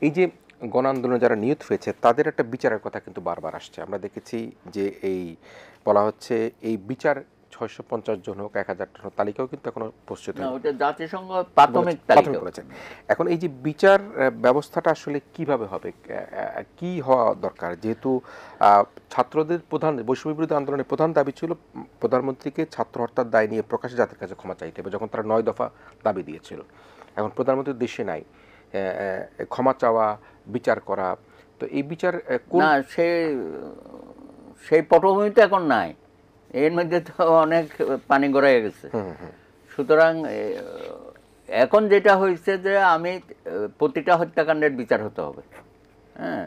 এই যে গণ আন্দোলনে যারা নিহত হয়েছে তাদের একটা বিচারের কথা কিন্তু বারবার আসছে। আমরা দেখেছি যে এই বলা হচ্ছে এই বিচার 650 জন হোক 1000 জন হোক, তালিকাও কিন্তু এখনো প্রস্তুত না, হয়নি, ওটা জাতিসংঘ প্রাথমিক তালিকা বলেছেন। এখন এই যে বিচার ব্যবস্থাটা আসলে কিভাবে হবে, কি হওয়া দরকার? যেহেতু ছাত্রদের প্রধান বৈষম্য বিরোধী আন্দোলনের প্রধান দাবি ছিল প্রধানমন্ত্রীকে ছাত্র হত্যার দায় নিয়ে প্রকাশ্যে জাতির কাছে ক্ষমা চাইতে হবে, যখন তারা 9 দফা দাবি দিয়েছিল। এখন প্রধানমন্ত্রী দেশে নাই, ক্ষমা চাওয়া, বিচার করা, তো এই বিচার না, সেই পটভূমি তো এখন নাই। এর মধ্যে তো অনেক পানি গড়াইয়া গেছে। সুতরাং এখন যেটা হয়েছে যে আমি প্রতিটা হত্যাকাণ্ডের বিচার হতে হবে, হ্যাঁ,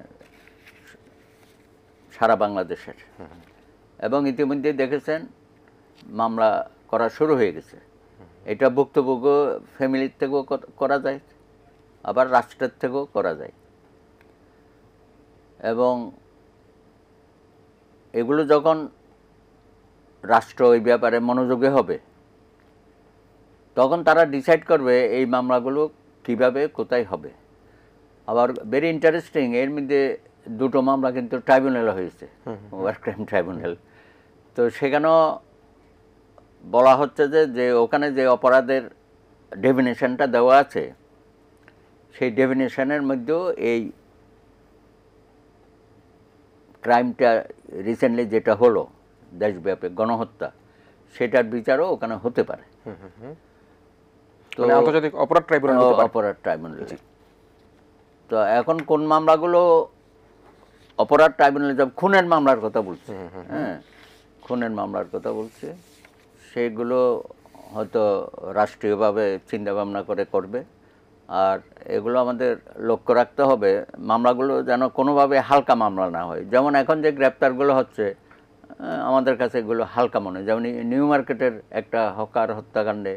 সারা বাংলাদেশের। এবং ইতিমধ্যে দেখেছেন মামলা করা শুরু হয়ে গেছে। এটা ভুক্তভোগ্য ফ্যামিলির থেকেও করা যায়, আবার রাষ্ট্রের থেকেও করা যায়। এবং এগুলো যখন রাষ্ট্র এই ব্যাপারে মনোযোগী হবে, তখন তারা ডিসাইড করবে এই মামলাগুলো কিভাবে কোথায় হবে। আবার ভেরি ইন্টারেস্টিং, এর মধ্যে দুটো মামলা কিন্তু ট্রাইব্যুনালে হয়েছে, ওয়ার ক্রাইম ট্রাইব্যুনাল। তো সেখানেও বলা হচ্ছে যে ওখানে যে অপরাধের ডেফিনেশনটা দেওয়া আছে, সেই ডেফিনেশনের মধ্যেও এই ক্রাইমটা রিসেন্টলি যেটা হলো দেশব্যাপী গণহত্যা, সেটার বিচারও ওখানে হতে পারে। তো আন্তর্জাতিক অপরাধ ট্রাইব্যুনাল। তো এখন কোন মামলাগুলো অপরাধ ট্রাইব্যুনালে যাব, খুনের মামলার কথা বলছে, হ্যাঁ, খুনের মামলার কথা বলছে, সেগুলো হয়তো রাষ্ট্রীয়ভাবে চিন্তাভাবনা করে করবে। আর এগুলো আমাদের লক্ষ্য রাখতে হবে মামলাগুলো যেন কোনোভাবে হালকা মামলা না হয়। যেমন এখন যে গ্রেপ্তারগুলো হচ্ছে, আমাদের কাছে এগুলো হালকা মনে হয়। যেমন নিউ মার্কেটের একটা হকার হত্যাকাণ্ডে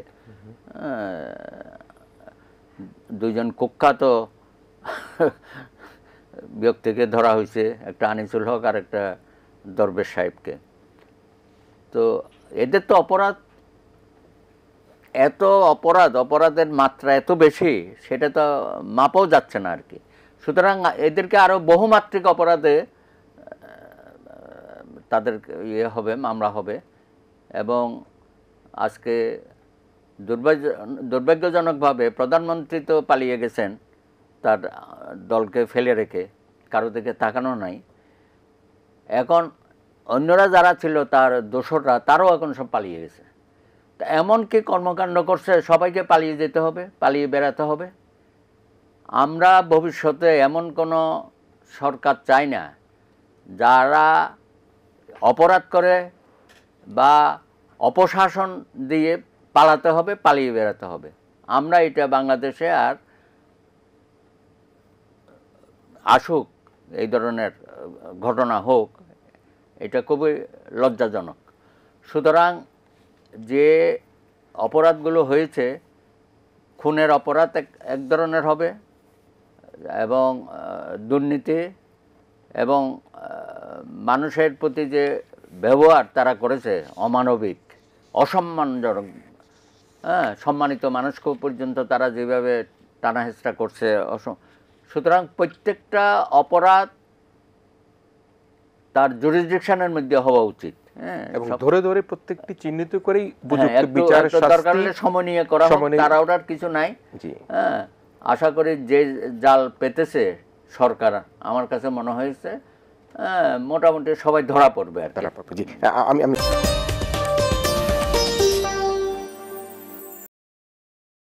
দুইজন কুখ্যাত ব্যক্তিকে ধরা হয়েছে, একটা আনিসুল হক আর একটা দরবেশ সাহেবকে। তো এদের তো অপরাধের মাত্রা এত বেশি, সেটা তো মাপাও যাচ্ছে না আর কি। সুতরাং এদেরকে আরও বহুমাত্রিক অপরাধে তাদের মামলা হবে। এবং আজকে দুর্ভাগ্যজনকভাবে প্রধানমন্ত্রী তো পালিয়ে গেছেন, তার দলকে ফেলে রেখে, কারো দিকে তাকানো নাই। এখন অন্যরা যারা ছিল তার দোসররা, তারাও এখন সব পালিয়ে গেছে। তা এমন কি কর্মকাণ্ড করছে, সবাইকে পালিয়ে যেতে হবে, পালিয়ে বেড়াতে হবে। আমরা ভবিষ্যতে এমন কোনো সরকার চাই না যারা অপরাধ করে বা অপশাসন দিয়ে পালাতে হবে, পালিয়ে বেড়াতে হবে। আমরা এটা বাংলাদেশে আর আসুক, এই ধরনের ঘটনা হোক, এটা খুবই লজ্জাজনক। সুতরাং যে অপরাধগুলো হয়েছে, খুনের অপরাধ এক ধরনের হবে, এবং দুর্নীতি এবং মানুষের প্রতি যে ব্যবহার তারা করেছে অমানবিক, অসম্মানজনক, হ্যাঁ, সম্মানিত মানুষকে পর্যন্ত তারা যেভাবে টানাহেঁচড়া করছে, সুতরাং প্রত্যেকটা অপরাধ তার জুরিসডিকশনের মধ্যে হওয়া উচিত, এবং ধরে ধরে প্রত্যেকটি চিহ্নিত করেই বিচারের দরকার হলে সময় নিয়ে করা হোক, তারা ওটার কিছু নাই। হ্যাঁ, আশা করি যে জাল পেতেছে সরকার, আমার কাছে মনে হয়েছে মোটামুটি সবাই ধরা পড়বে আর কি। আমি